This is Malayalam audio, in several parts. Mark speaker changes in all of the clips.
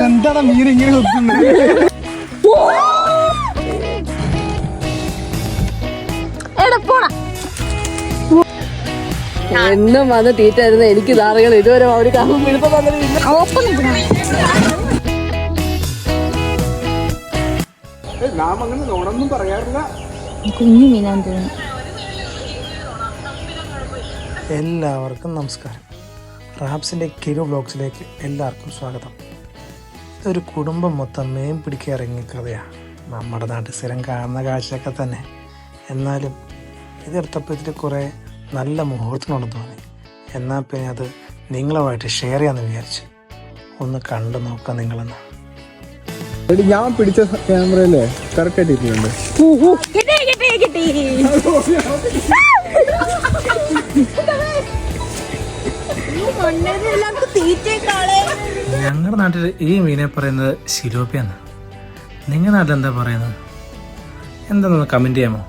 Speaker 1: എന്താണ് മീൻ ഇങ്ങനെ വെക്കുന്നത്?
Speaker 2: എന്നും വന്ന് തീറ്റായിരുന്നു. എനിക്ക് ധാരണ ഇതുവരെ ഒരു കാമ്പും പിടിപ്പം തന്നിട്ടില്ല.
Speaker 1: നാം അങ്ങനെ നോണൊന്നും പറയാറില്ല.
Speaker 3: കുഞ്ഞു മീനാന്ന് തോന്നുന്നു.
Speaker 4: എല്ലാവർക്കും നമസ്കാരം. റാബ്സിൻ്റെ കിരു വ്ലോഗ്സിലേക്ക് എല്ലാവർക്കും സ്വാഗതം. ഇതൊരു കുടുംബം മൊത്തം മീൻ പിടിക്കാൻ ഇറങ്ങിയ കഥയാണ്. നമ്മുടെ നാട്ടിൽ സ്ഥിരം കാണുന്ന കാഴ്ചയൊക്കെ തന്നെ. എന്നാലും ഇതെടുത്തപ്പോൾ ഇതിൽ കുറേ നല്ല മുഹൂർത്തങ്ങളുണ്ടെന്ന് തോന്നി. എന്നാൽ പിന്നെ അത് നിങ്ങളുമായിട്ട് ഷെയർ ചെയ്യാമെന്ന് വിചാരിച്ചു. ഒന്ന് കണ്ടു നോക്കാം നിങ്ങളെന്ന്.
Speaker 1: ഞാൻ പിടിച്ച ക്യാമറയിലെ കറക്റ്റായിട്ട് ഇരിക്കുന്നുണ്ട്.
Speaker 4: ഞങ്ങളുടെ നാട്ടിൽ ഈ മീനെ പറയുന്നത് ശിലോപ്പിയാണ്. നിങ്ങളുടെ നാട്ടിൽ എന്താ പറയുന്നത്? എന്താണെന്ന് കമൻറ്റ് ചെയ്യാമോ?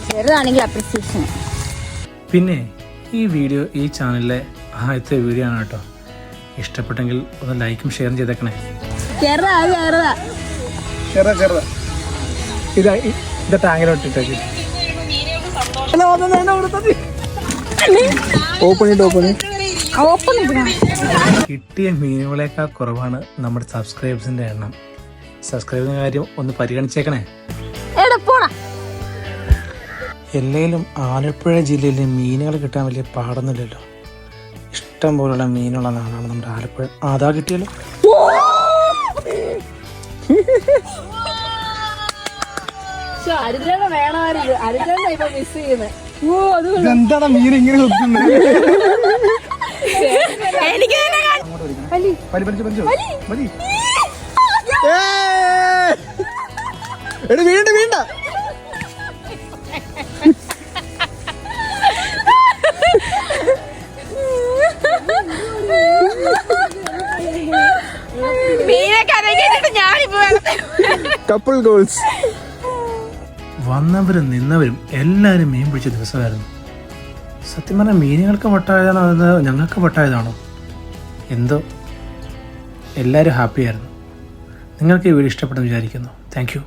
Speaker 3: ചെറുതാണെങ്കിൽ അപ്രിസിയേഷൻ.
Speaker 4: പിന്നെ ഈ വീഡിയോ ഈ ചാനലിലെ ആദ്യത്തെ വീഡിയോ ആണ് കേട്ടോ. ഇഷ്ടപ്പെട്ടെങ്കിൽ ഒന്ന് ലൈക്കും ഷെയറും ചെയ്തേക്കണേ. ഇത് ടാങ്കിലോട്ട് ഇട്ടേക്ക്. കിട്ടിയ മീനുകളേക്കാൾ കുറവാണ് നമ്മുടെ സബ്സ്ക്രൈബേഴ്സിന്റെ എണ്ണം. സബ്സ്ക്രൈബിന്റെ കാര്യം ഒന്ന് പരിഗണിച്ചേക്കണേ. എല്ലെങ്കിലും ആലപ്പുഴ ജില്ലയിലെ മീനുകൾ കിട്ടാൻ വലിയ പാടൊന്നുമില്ലല്ലോ. ഇഷ്ടം പോലുള്ള മീനുള്ള നാടാണ് നമ്മുടെ ആലപ്പുഴ. അതാ കിട്ടിയല്ലോ.
Speaker 1: എന്താണ് മീൻ ഇങ്ങനെ വെക്കുന്നത്? വീണ്ട വീണ്ട കപ്പിൾ ഗോൾസ്.
Speaker 4: വന്നവരും നിന്നവരും എല്ലാവരും മീൻ പിടിച്ച ദിവസമായിരുന്നു. സത്യം പറഞ്ഞാൽ മീനുകൾക്ക് വട്ടായതാണോ അത് ഞങ്ങൾക്ക് വട്ടായതാണോ എന്തോ. എല്ലാവരും ഹാപ്പിയായിരുന്നു. നിങ്ങൾക്ക് ഈ വീഡിയോ ഇഷ്ടപ്പെട്ടെന്ന് വിചാരിക്കുന്നു. Thank you.